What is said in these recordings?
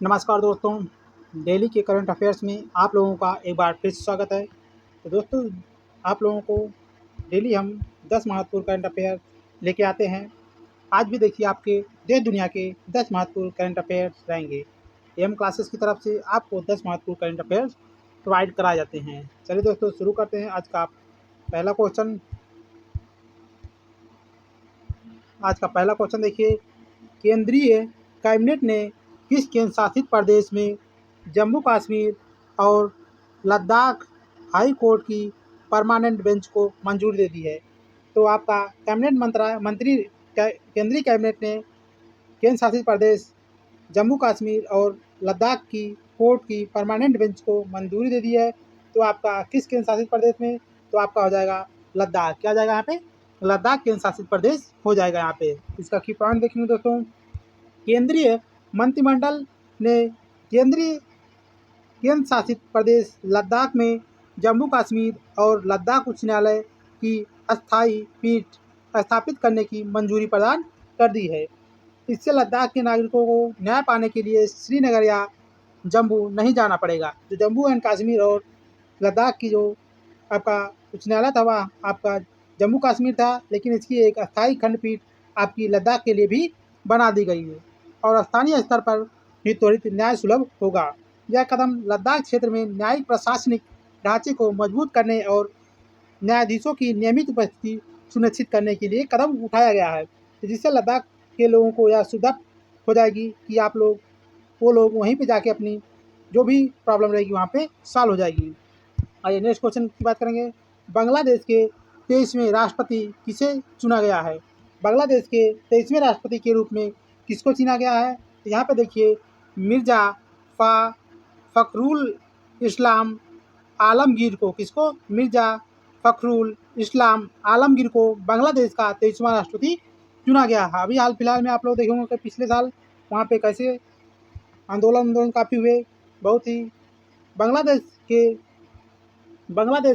नमस्कार दोस्तों, डेली के करंट अफेयर्स में आप लोगों का एक बार फिर से स्वागत है। तो दोस्तों, आप लोगों को डेली हम 10 महत्वपूर्ण करंट अफेयर लेके आते हैं। आज भी देखिए आपके देश दुनिया के 10 महत्वपूर्ण करंट अफेयर्स रहेंगे। एम क्लासेस की तरफ से आपको 10 महत्वपूर्ण करंट अफेयर्स प्रोवाइड कराए जाते हैं। चलिए दोस्तों, शुरू करते हैं आज का पहला क्वेश्चन। आज का पहला क्वेश्चन देखिए, केंद्रीय कैबिनेट ने किस केंद्र शासित प्रदेश में जम्मू कश्मीर और लद्दाख हाई कोर्ट की परमानेंट बेंच को मंजूरी दे दी है? तो आपका केंद्रीय कैबिनेट ने केंद्र शासित प्रदेश जम्मू कश्मीर और लद्दाख की कोर्ट की परमानेंट बेंच को मंजूरी दे दी है। तो आपका किस केंद्र शासित प्रदेश में? तो आपका हो जाएगा लद्दाख। क्या जाएगा यहाँ पे? लद्दाख केंद्र शासित प्रदेश हो जाएगा यहाँ पे। इसका की पॉइंट देखेंगे दोस्तों, केंद्रीय मंत्रिमंडल ने केंद्रीय केंद्र शासित प्रदेश लद्दाख में जम्मू कश्मीर और लद्दाख उच्च न्यायालय की अस्थायी पीठ स्थापित करने की मंजूरी प्रदान कर दी है। इससे लद्दाख के नागरिकों को न्याय पाने के लिए श्रीनगर या जम्मू नहीं जाना पड़ेगा। जो जम्मू एंड कश्मीर और लद्दाख की जो आपका उच्च न्यायालय था वह आपका जम्मू कश्मीर था, लेकिन इसकी एक अस्थायी खंडपीठ आपकी लद्दाख के लिए भी बना दी गई है और स्थानीय स्तर पर भी त्वरित न्याय सुलभ होगा। यह कदम लद्दाख क्षेत्र में न्यायिक प्रशासनिक ढांचे को मजबूत करने और न्यायाधीशों की नियमित उपस्थिति सुनिश्चित करने के लिए कदम उठाया गया है, जिससे लद्दाख के लोगों को यह सुविधा हो जाएगी कि वो लोग वहीं पे जाके अपनी जो भी प्रॉब्लम रहेगी वहाँ पे सॉल्व हो जाएगी। आइए नेक्स्ट क्वेश्चन की बात करेंगे। बांग्लादेश के 23वें राष्ट्रपति किसे चुना गया है? बांग्लादेश के 23वें राष्ट्रपति के रूप में किसको चुना गया है? तो यहाँ पे देखिए, मिर्जा फ़खरुल इस्लाम आलमगीर को मिर्जा फ़खरुल इस्लाम आलमगीर को बांग्लादेश का 23वां राष्ट्रपति चुना गया है। अभी हाल फिलहाल में आप लोग देखे होंगे कि पिछले साल वहाँ पे कैसे आंदोलन काफ़ी हुए। बहुत ही बांग्लादेश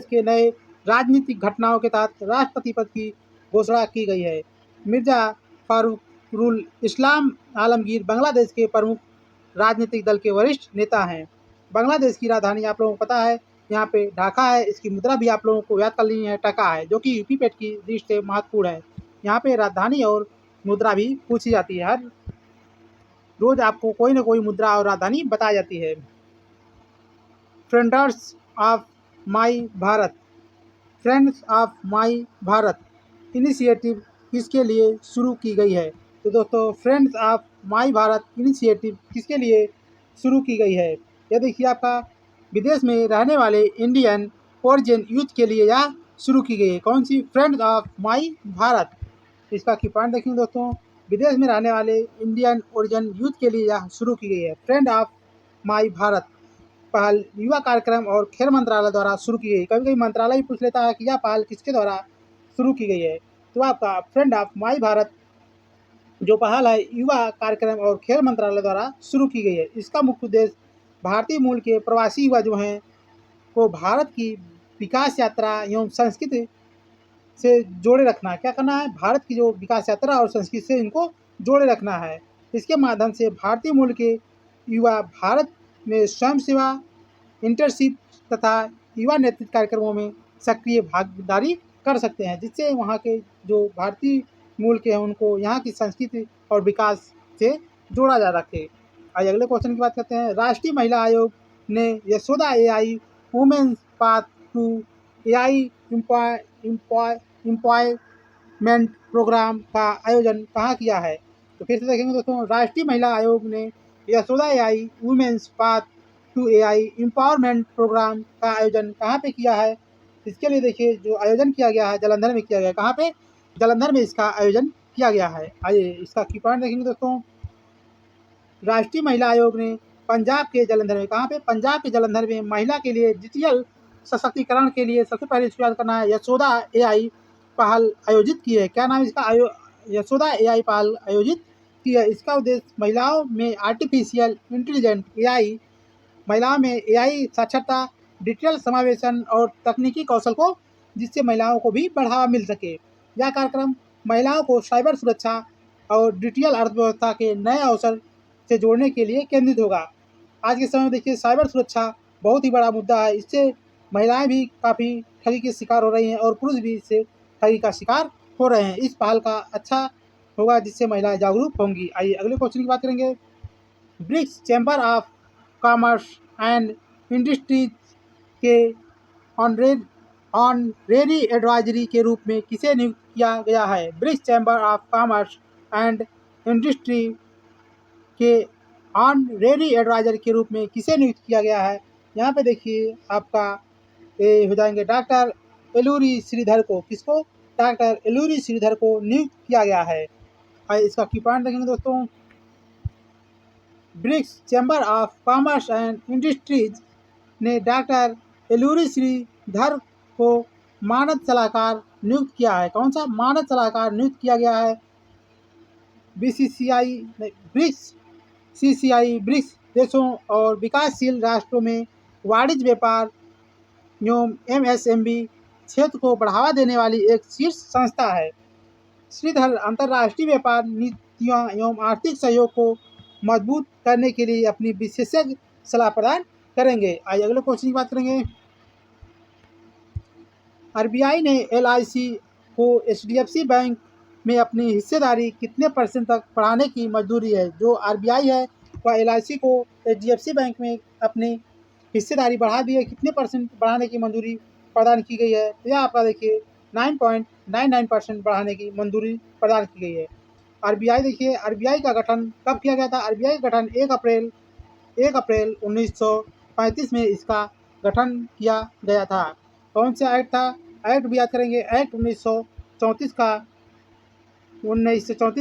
के नए राजनीतिक घटनाओं के तहत राष्ट्रपति पद की घोषणा की गई है। मिर्जा फ़खरुल इस्लाम आलमगीर बांग्लादेश के प्रमुख राजनीतिक दल के वरिष्ठ नेता हैं। बांग्लादेश की राजधानी आप लोगों को पता है यहाँ पे ढाका है। इसकी मुद्रा भी आप लोगों को याद कर लेनी है, टका है, जो कि यूपी पेट की दृष्टि से महत्वपूर्ण है। यहाँ पे राजधानी और मुद्रा भी पूछी जाती है। हर रोज आपको कोई ना कोई मुद्रा और राजधानी बताई जाती है। Friends of my Bharat friends of my Bharat initiative किसके लिए शुरू की गई है? तो दोस्तों, friends of my Bharat initiative किसके लिए शुरू की गई है? यह देखिए, आपका विदेश में रहने वाले इंडियन ओरिजिन यूथ के लिए यह शुरू की गई है। कौन सी? Friends of my Bharat. इसका की पॉइंट देखेंगे दोस्तों, विदेश में रहने वाले इंडियन ओरिजिन यूथ के लिए यह शुरू की गई है। फ्रेंड ऑफ माई भारत पहल युवा कार्यक्रम और खेल मंत्रालय द्वारा शुरू की गई। कभी कभी मंत्रालय भी पूछ लेता है कि यह पहल किसके द्वारा शुरू की गई है। तो आपका फ्रेंड ऑफ माई भारत जो पहल है युवा कार्यक्रम और खेल मंत्रालय द्वारा शुरू की गई है। इसका मुख्य उद्देश्य भारतीय मूल के प्रवासी युवा जो हैं को भारत की विकास यात्रा एवं संस्कृति से जोड़े रखना। क्या करना है? भारत की जो विकास यात्रा और संस्कृति से इनको जोड़े रखना है। इसके माध्यम से भारतीय मूल के युवा भारत में स्वयं सेवा, इंटर्नशिप तथा युवा नेतृत्व कार्यक्रमों में सक्रिय भागीदारी कर सकते हैं, जिससे वहाँ के जो भारतीय मूल के हैं उनको यहाँ की संस्कृति और विकास से जोड़ा जा रखे। आज अगले क्वेश्चन की बात करते हैं। राष्ट्रीय महिला आयोग ने Yashoda AI women's path to AI employment programme का आयोजन कहाँ किया है? तो फिर से देखेंगे दोस्तों, राष्ट्रीय महिला आयोग ने Yashoda AI women's path to AI empowerment programme का आयोजन कहाँ पे किया है? इसके लिए देखिए, जो आयोजन किया गया है जालंधर में किया गया है। कहाँ पे? जालंधर में इसका आयोजन किया गया है। आइए इसका की पॉइंट देखेंगे दोस्तों, राष्ट्रीय महिला आयोग ने पंजाब के जालंधर में, कहाँ पे? पंजाब के जालंधर में महिला के लिए डिजिटल सशक्तिकरण के लिए सबसे पहले शुरुआत करना है यशोदा AI पहल आयोजित की है। क्या नाम इसका? यशोदा AI पहल आयोजित की है। इसका उद्देश्य महिलाओं में आर्टिफिशियल इंटेलिजेंट AI, महिलाओं में AI साक्षरता, डिजिटल समावेशन और तकनीकी कौशल को, जिससे महिलाओं को भी बढ़ावा मिल सके। यह कार्यक्रम महिलाओं को साइबर सुरक्षा और डिजिटल अर्थव्यवस्था के नए अवसर से जोड़ने के लिए केंद्रित होगा। आज के समय में देखिए साइबर सुरक्षा बहुत ही बड़ा मुद्दा है। इससे महिलाएं भी काफ़ी ठगी के शिकार हो रही हैं और पुरुष भी इससे ठगी का शिकार हो रहे हैं। इस पहल का अच्छा होगा जिससे महिलाएं जागरूक होंगी। आइए अगले क्वेश्चन की बात करेंगे। BRICS chamber of commerce and industries के ऑनरेरी एडवाइजरी के रूप में किसे नियुक्त किया गया है? BRICS chamber of commerce and industry के ऑनरेरी एडवाइजर के रूप में किसे नियुक्त किया गया है? यहाँ पे देखिए आपका ये हो जाएंगे डॉक्टर एलूरी श्रीधर को। किसको? डॉक्टर एलूरी श्रीधर को नियुक्त किया गया है। इसका की पॉइंट देखेंगे दोस्तों। BRICS chamber of commerce and industries ने डॉक्टर एलूरी श्रीधर को मानद सलाहकार नियुक्त किया है। कौन सा मानद सलाहकार नियुक्त किया गया है? ब्रिक्स देशों और विकासशील राष्ट्रों में वाणिज्य व्यापार एवं MSME क्षेत्र को बढ़ावा देने वाली एक शीर्ष संस्था है। श्रीधर अंतर्राष्ट्रीय व्यापार नीतियों एवं आर्थिक सहयोग को मजबूत करने के लिए अपनी विशेषज्ञ सलाह प्रदान करेंगे। आइए अगले क्वेश्चन की बात करेंगे। RBI ने LIC को HDFC बैंक में अपनी हिस्सेदारी कितने % तक बढ़ाने की मंजूरी है? जो RBI है वह LIC को HDFC बैंक में अपनी हिस्सेदारी बढ़ा दी है। कितने % बढ़ाने की मंजूरी प्रदान की गई है? तो यह आपका देखिए 9.99% बढ़ाने की मंजूरी प्रदान की गई है। RBI देखिए RBI का गठन कब किया गया था? RBI का गठन 1 अप्रैल 1935 में इसका गठन किया गया था। कौन सा एक्ट था? एक्ट भी याद करेंगे। एक्ट 1934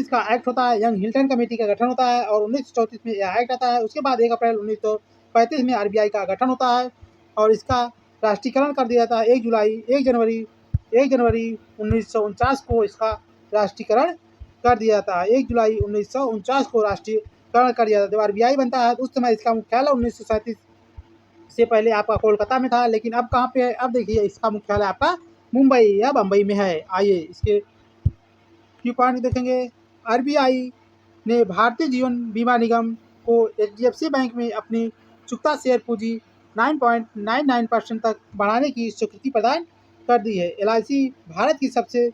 का एक्ट होता है। यंग हिल्टन कमेटी का गठन होता है और 1934 में यह एक्ट आता है। उसके बाद 1 अप्रैल 1935 में RBI का गठन होता है और इसका राष्ट्रीयकरण कर दिया जाता है। 1 जनवरी 1949 को इसका राष्ट्रीयकरण कर दिया जाता है। 1 जुलाई 1949 को राष्ट्रीयकरण कर दिया जाता है। जब RBI बनता है उस समय इसका मुख्यालय 1937 से पहले आपका कोलकाता में था, लेकिन अब कहाँ पे है? अब देखिए इसका मुख्यालय आपका मुंबई या बम्बई में है। आइए इसके की पॉइंट देखेंगे। RBI ने भारतीय जीवन बीमा निगम को HDFC बैंक में अपनी चुकता शेयर पूंजी 9.99% तक बढ़ाने की स्वीकृति प्रदान कर दी है। LIC भारत की सबसे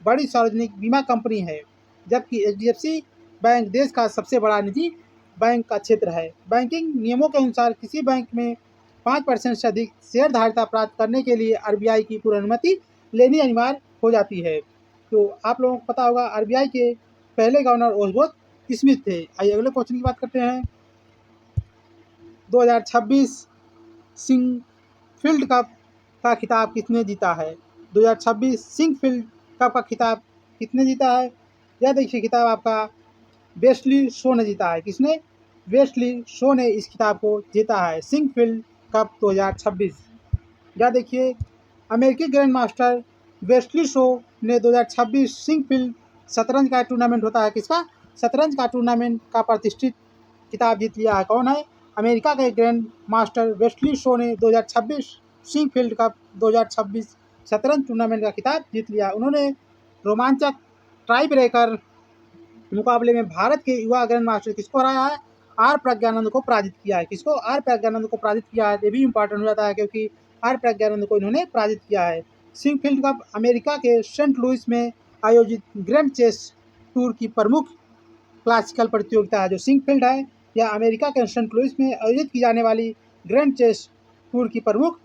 बड़ी सार्वजनिक बीमा कंपनी है, जबकि HDFC बैंक देश का सबसे बड़ा निजी बैंक का क्षेत्र है। बैंकिंग नियमों के अनुसार किसी बैंक में 5% से अधिक शेयरधारिता प्राप्त करने के लिए RBI की पूर्व अनुमति लेनी अनिवार्य हो जाती है। तो आप लोगों को पता होगा RBI के पहले गवर्नर ओसबोथ स्मिथ थे। आइए अगले क्वेश्चन की बात करते हैं। 2026 सिंकफील्ड कप का खिताब किसने जीता है? 2026 सिंकफील्ड कप का खिताब किसने जीता है? यह देखिए खिताब आपका वेस्ली शो ने जीता है। किसने? वेस्ली शो ने इस खिताब को जीता है, सिंकफील्ड कप 2026। या देखिए अमेरिकी ग्रैंड मास्टर वेस्ली शो ने 2026 सिंकफील्ड शतरंज का टूर्नामेंट होता है। किसका? शतरंज का टूर्नामेंट का प्रतिष्ठित खिताब जीत लिया है। कौन है? अमेरिका के ग्रैंड मास्टर वेस्ली शो ने 2026 सिंकफील्ड कप 2026 शतरंज टूर्नामेंट का खिताब जीत लिया। उन्होंने रोमांचक टाई ब्रेकर मुकाबले में भारत के युवा ग्रैंड मास्टर किसको हराया है? आर प्रज्ञानंद को पराजित किया है। किसको? आर प्रज्ञानंद को पराजित किया है। ये भी इंपॉर्टेंट हो जाता है क्योंकि आर प्रज्ञानंद को इन्होंने पराजित किया है। सिंकफील्ड कप अमेरिका के सेंट लुइस में आयोजित ग्रैंड चेस टूर की प्रमुख क्लासिकल प्रतियोगिता है। जो सिंकफील्ड है यह अमेरिका के सेंट लुइस में आयोजित की जाने वाली ग्रैंड चेस टूर की प्रमुख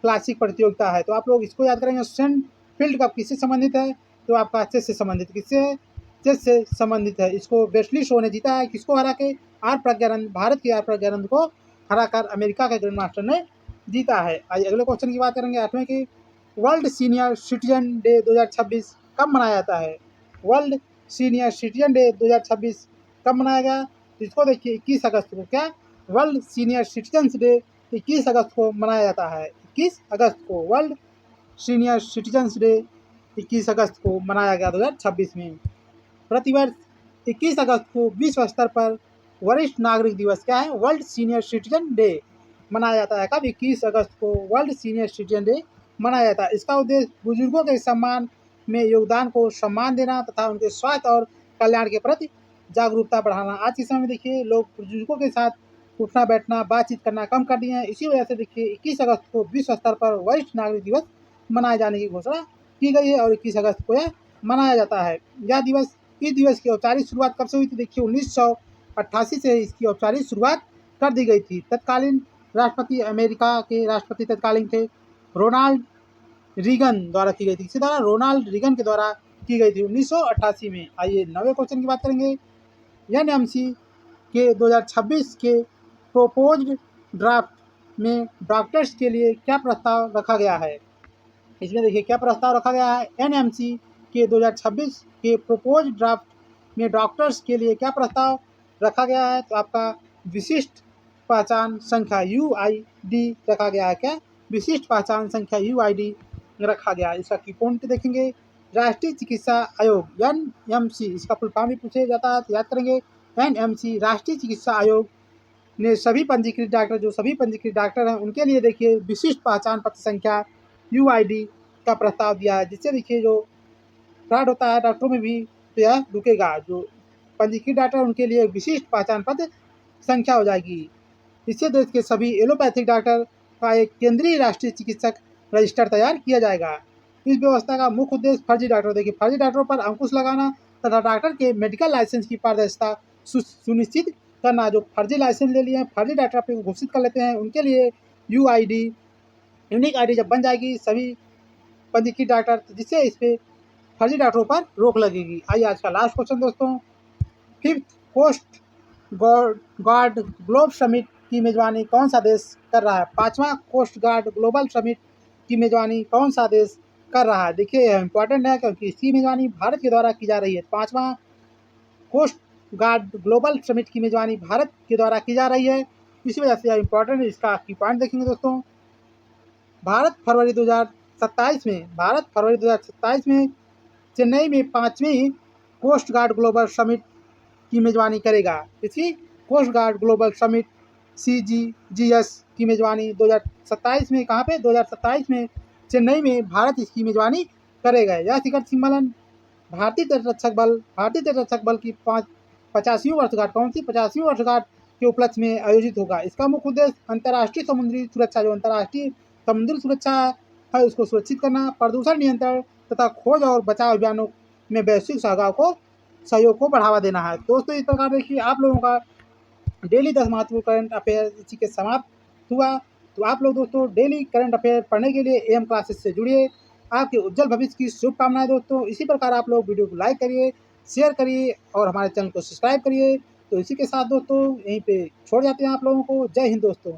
क्लासिक प्रतियोगिता है। तो आप लोग इसको याद करेंगे। सिंकफील्ड कप किससे संबंधित है? तो आपका चेस से संबंधित। किससे है? चेस से संबंधित है। इसको वेस्ली शो ने जीता है। किसको हरा के? आर प्रज्ञानंद, भारत के आर प्रज्ञानंद को हराकर अमेरिका के ग्रैंड मास्टर ने जीता है। आइए अगले क्वेश्चन की बात करेंगे 8वें की। वर्ल्ड सीनियर सिटीजन डे 2026 कब मनाया जाता है? वर्ल्ड सीनियर सिटीजन डे 2026 कब मनाया गया? तो इसको देखिए 21 अगस्त को। क्या? वर्ल्ड सीनियर सिटीजन्स डे 21 अगस्त को मनाया जाता है। 21 अगस्त को वर्ल्ड सीनियर सिटीजन्स डे 21 अगस्त को मनाया गया 2026 में। प्रतिवर्ष 21 अगस्त को विश्व स्तर पर वरिष्ठ नागरिक दिवस क्या है? वर्ल्ड सीनियर सिटीजन डे मनाया जाता है। कब? 21 अगस्त को वर्ल्ड सीनियर सिटीजन डे मनाया जाता है। इसका उद्देश्य बुजुर्गों के सम्मान में योगदान को सम्मान देना तथा उनके स्वास्थ्य और कल्याण के प्रति जागरूकता बढ़ाना। आज के समय में देखिए लोग बुजुर्गों के साथ उठना बैठना बातचीत करना कम कर दिए हैं। इसी वजह से देखिए 21 अगस्त को विश्व स्तर पर वरिष्ठ नागरिक दिवस मनाए जाने की घोषणा की गई है और 21 अगस्त को यह मनाया जाता है। यह दिवस इस दिवस की औपचारिक शुरुआत कब से हुई थी? देखिए 1988 से इसकी औपचारिक शुरुआत कर दी गई थी। तत्कालीन राष्ट्रपति अमेरिका के राष्ट्रपति तत्कालीन थे रोनाल्ड रीगन द्वारा की गई थी। इसी तरह रोनाल्ड रीगन के द्वारा की गई थी 1988 में। आइए 9वें क्वेश्चन की बात करेंगे। एनएमसी के 2026 के प्रोपोज्ड ड्राफ्ट में डॉक्टर्स के लिए क्या प्रस्ताव रखा गया है? इसमें देखिए क्या प्रस्ताव रखा गया है। एनएमसी के 2026 के प्रोपोज ड्राफ्ट में डॉक्टर्स के लिए क्या प्रस्ताव रखा गया है? तो आपका विशिष्ट पहचान संख्या यूआईडी रखा गया है। क्या? विशिष्ट पहचान संख्या यूआईडी रखा गया है। इसका की पॉइंट देखेंगे। राष्ट्रीय चिकित्सा आयोग एनएमसी, इसका फुल फॉर्म भी पूछा जाता है तो याद करेंगे। एनएमसी राष्ट्रीय चिकित्सा आयोग ने सभी पंजीकृत डॉक्टर, जो सभी पंजीकृत डॉक्टर हैं उनके लिए देखिए विशिष्ट पहचान पत्र संख्या यूआईडी का प्रस्ताव दिया है, जिससे देखिए जो फ्रॉड होता है डॉक्टरों में भी तो यह रुकेगा। जो पंजीकृत डॉक्टर उनके लिए विशिष्ट पहचान पत्र संख्या हो जाएगी। इससे देश के सभी एलोपैथिक डॉक्टर का एक केंद्रीय राष्ट्रीय चिकित्सक रजिस्टर तैयार किया जाएगा। इस व्यवस्था का मुख्य उद्देश्य फर्जी डॉक्टर, देखिए फर्जी डॉक्टरों पर अंकुश लगाना तथा डॉक्टर के मेडिकल लाइसेंस की पारदर्शिता सुनिश्चित करना। जो फर्जी लाइसेंस ले लिए हैं, फर्जी डॉक्टर अपने को घोषित कर लेते हैं, उनके लिए यूआईडी यूनिक आईडी जब बन जाएगी सभी पंजीकृत डॉक्टर, जिससे इस पे फर्जी डॉक्टरों पर रोक लगेगी। आइए आज का लास्ट क्वेश्चन दोस्तों। Fifth coast guard globe summit की मेजबानी कौन सा देश कर रहा है? 5वां कोस्ट गार्ड ग्लोबल समिट की मेजबानी कौन सा देश कर रहा है? देखिए यह इंपॉर्टेंट है क्योंकि इसकी मेजबानी भारत के द्वारा की जा रही है। 5वां कोस्ट गार्ड ग्लोबल समिट की मेजबानी भारत के द्वारा की जा रही है, इसी वजह से यह इंपॉर्टेंट है। इसका की पॉइंट देखेंगे दोस्तों। भारत फरवरी 2027 में चेन्नई में 5वीं कोस्ट गार्ड ग्लोबल समिट की मेजबानी करेगा। इसी coast guard global summit CGGS की मेजबानी 2027 में कहाँ पे? 2027 में चेन्नई में भारत इसकी मेजबानी करेगा। यह शिखर सम्मेलन भारतीय तटरक्षक बल की 50वीं वर्षगांठ, कौन सी 50वीं वर्षगांठ के उपलक्ष्य में आयोजित होगा। इसका मुख्य उद्देश्य अंतर्राष्ट्रीय समुद्री सुरक्षा, जो अंतर्राष्ट्रीय समुद्री सुरक्षा है उसको सुरक्षित करना, प्रदूषण नियंत्रण तथा खोज और बचाव अभियानों में वैश्विक सहयोग को बढ़ावा देना है। दोस्तों इस प्रकार देखिए आप लोगों का डेली 10 महत्वपूर्ण करंट अफेयर इसी के समाप्त हुआ। तो आप लोग दोस्तों डेली करंट अफेयर पढ़ने के लिए AM क्लासेस से जुड़िए। आपके उज्जवल भविष्य की शुभकामनाएं दोस्तों। इसी प्रकार आप लोग वीडियो को लाइक करिए, शेयर करिए और हमारे चैनल को सब्सक्राइब करिए। तो इसी के साथ दोस्तों यहीं पे छोड़ जाते हैं आप लोगों को। जय हिंद दोस्तों।